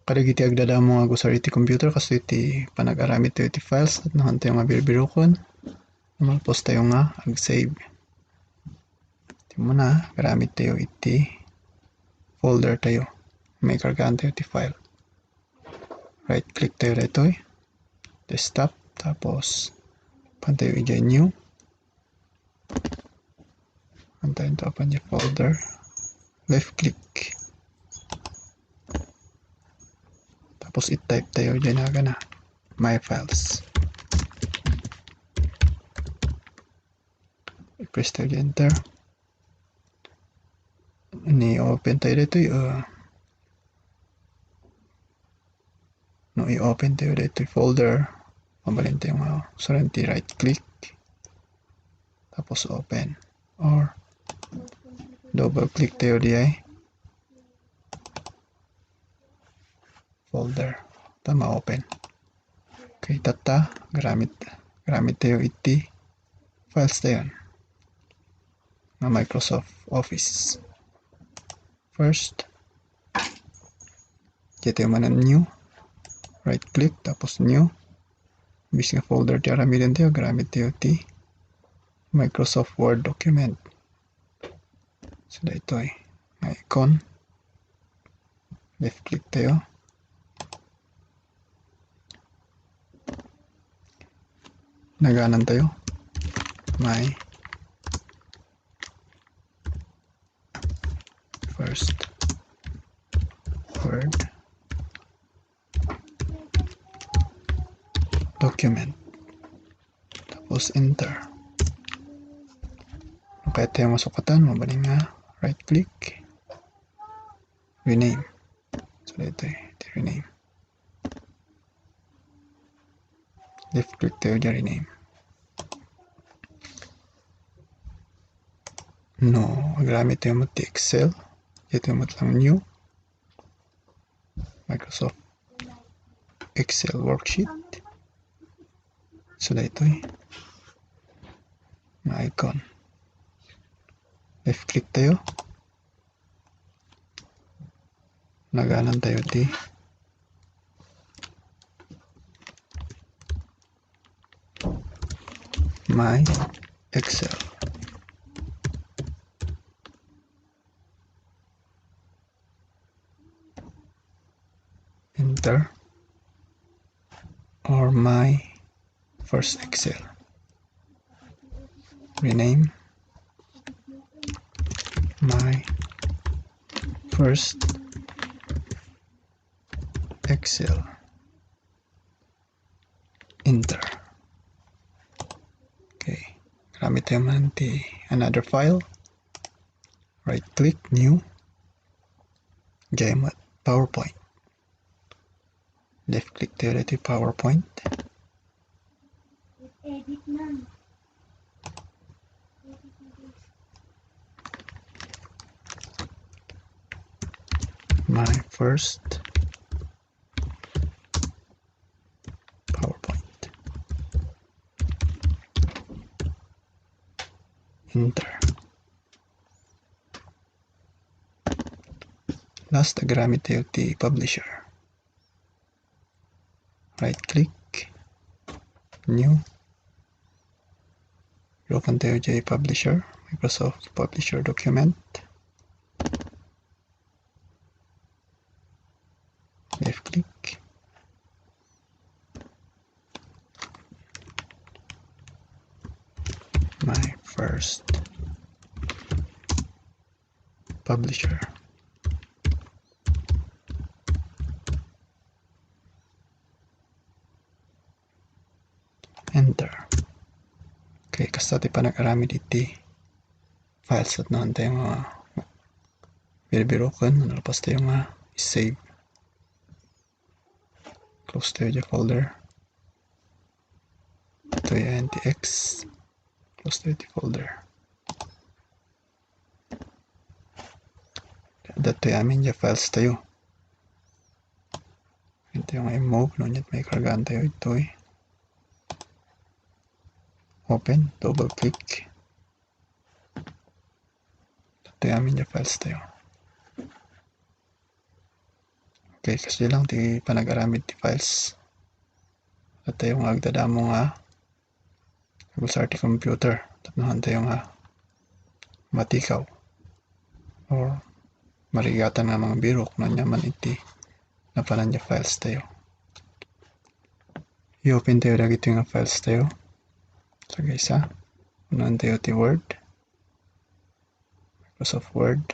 Kada iti agdada mo nga gusar iti computer kaso iti panag-aramid tayo iti files at nahan tayo nga birbirokon. Malpos tayo nga ag-save. Iti mo na, garamit tayo iti folder tayo. May kargaan tayo iti file. Right click tayo dito desktop, tapos pantayo i new. Antayin to open yung folder. Left click. Tapos i-type tayo dyan na my files. I-press tayo dyan enter. Ni-open tayo dito no i-open tayo dito yung folder. Mabalin tayo sorry, right click. Tapos open. Or double click tayo diay folder. Tama open. Okay, tata. Garamit tayo iti files tayo na Microsoft Office. First, dito yung manan new. Right click, tapos new. Bis nga folder tayo ramidan tayo. Garamit tayo iti Microsoft Word document. So, ito icon. Left click tayo. Naganan tayo. My first Word document. Tapos enter. Kaya tayo masukatan, mabaling nga right click, rename. So ito rename. Left click tayo dyan rename. No, gamit tayo mo Excel. Dito mo lang new Microsoft Excel worksheet. So ito na icon. Left click tayo. Naganan tayo di my Excel. Enter. Or my first Excel. Rename my first Excel. Enter. Okay. Gamit tayo man another file. Right click, new. Gamit PowerPoint. Left click tayo dito PowerPoint. Edit na. My first PowerPoint. Enter. Last, gamit tayo ti publisher. Right click, new. Open tayo dyan publisher, Microsoft Publisher document. Left click. My first publisher. Enter. Okay, kasta ti panag-aramid iti files at nahan tayo nga birbirokan. Nalapas tayo nga save. Close tayo dyan folder. Ito yung NTX. Close tayo dyan folder. Dato yung amin dyan files tayo. Ito yung i-move. Ngunit may kargaan tayo ito Open. Double click. Dato yung amin dyan files tayo. Okay, kasi lang ti panagaramid ti files. At tayo nga agdadamo nga usar ti computer. Tapnohan tayo nga matikaw or marigatan nga mga biro kung nyaman iti napananya files tayo. I-open tayo dagito nga files tayo. So guys unahan tayo ti Word. Microsoft Word.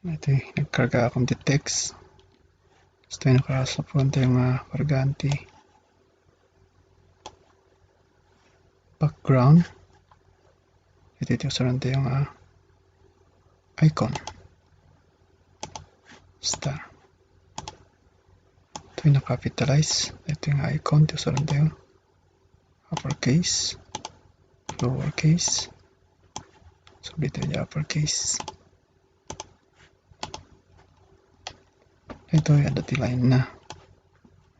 Ito nagkarga akong ti text. Gusto yung nakarasapuan tayo nga kargaan ti background. Ito usaran tayo nga icon. Star. Ito yung nakapitalize. Ito yung icon. Ito usaran tayo uppercase, lowercase. So dito yung uppercase. Ito yung dati line na.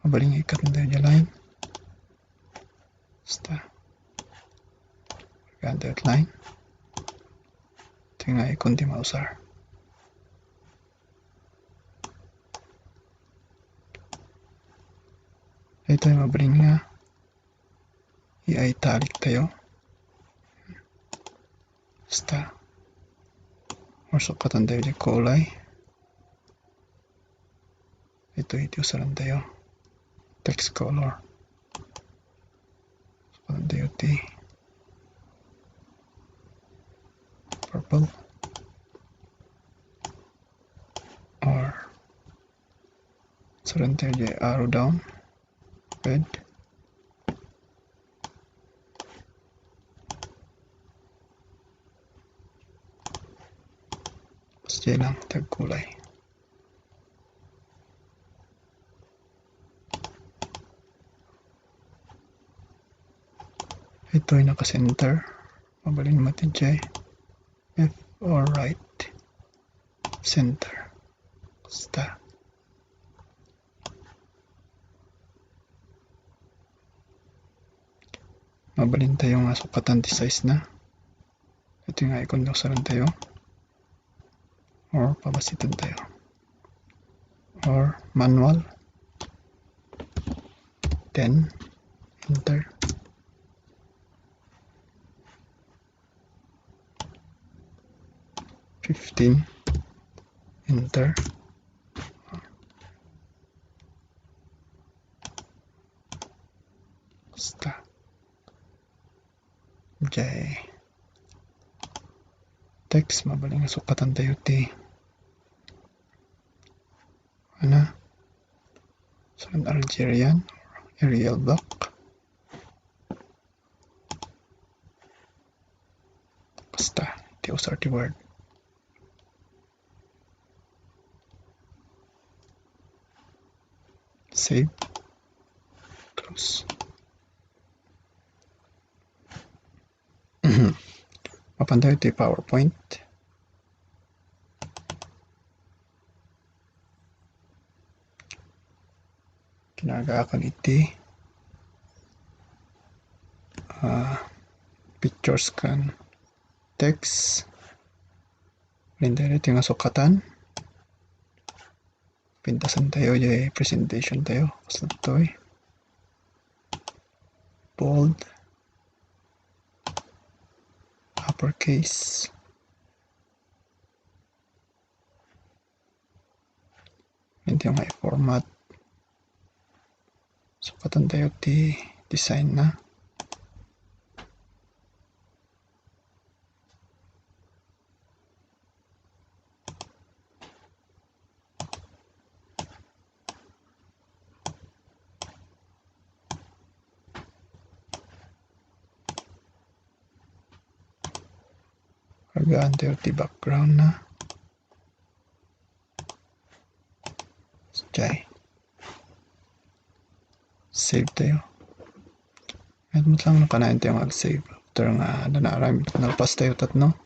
Mabaling ikat na tayo yung line. Star. Kargaan tayo line. Ito yung icon di mausar. Ito yung mabaling nga i-italic tayo. Star. Or sukatan tayo yung kulay. Ito usaran tayo text color. Sukatan tayo ti purple or usaran tayo yung arrow down red. Kasi lang tagkulay. Ito ay naka-center. Mabalin natin siya left or right. Center. Basta. Mabalin tayo nga sukatan ti size na. Ito yung icon na usaran tayo. Or pabasitan tayo. Or manual. 10. Enter. Enter. Basta. Okay. Text, mabaling sukatan tayo ti so an Algerian or Arial block. Basta. Iti usar ti word. Save. Close. Open tayo iti PowerPoint. Kinagaakan iti pictures kan text. Pintayo iti nga sukatan. Pintasan tayo yung presentation tayo. Basta ito bold, uppercase, hindi yung i-format. Sukatan tayo ti design na. Kargaan tayo ti background na. Okay. Save tayo. At mo lang nakanain tayo mag-save. After nga nanarami. Nalpas tayo tatno.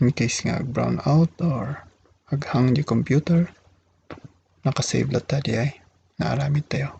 In case nga brown out or aghang di computer. Nakasave lahat tadi ay. Naaramid tayo.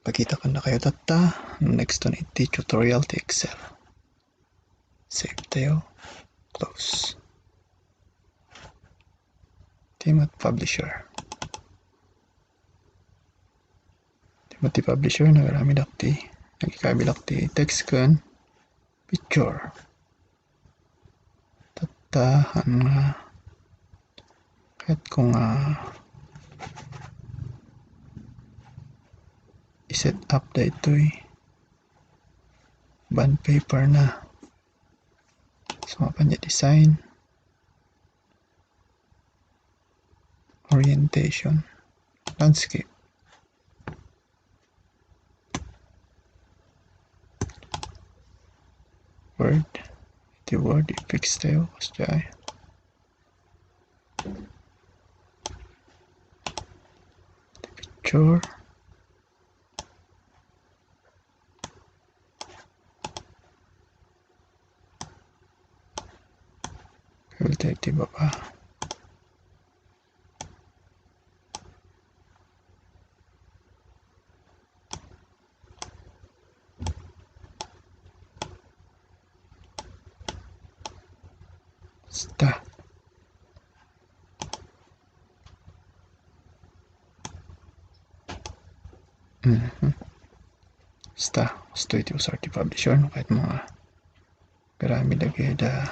Pakita kan na kayo data. Next to iti tutorial ti Excel. Save tayo. Close. Team at publisher. Team at publisher nagarami dakti. Nagikabilak ti text kan. Picture. Tatahan nga. Kahit kung i-set up da ito'y bond paper na. So, mapanya design. Orientation. Landscape. Word. Iti word i-fix tayo. Kasi picture. Kaya tayo iti baba. Basta. Basta. Gusto iti usar ti publisher. No? Kahit mga karami lagi da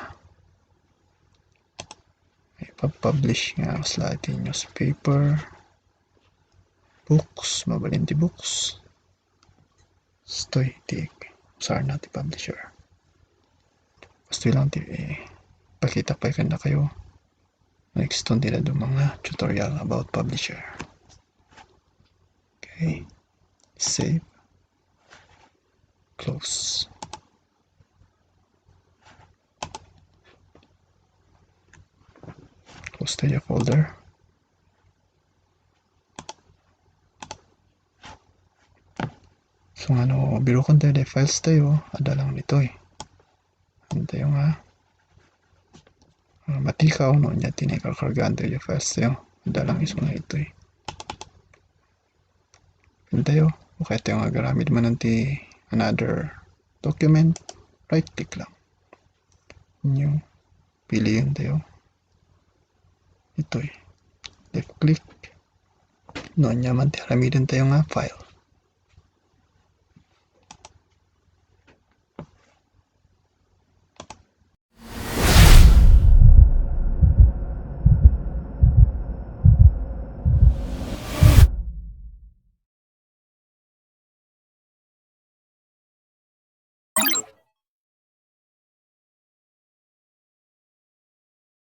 ipapublish nga usla iti newspaper. Books. Mabalin ti books. Gusto iti usar na ti publisher. Gusto lang ti pakita pa na kayo. Next to nila do mga tutorial about publisher. Okay. Save. Close. Close tayo folder. So biro kon tayo files tayo. Ada lang nito eh. Ano tayo nga. Matikaw no niya tinikarkargaan tayo files tayo. Ada lang iso na ito eh. Ano tayo. Okay tayo nga garamit man nanti another document. Right click lang. New. Pili yun tayo. Ito eh. Left click. Noon niya man haramidan tayo nga file.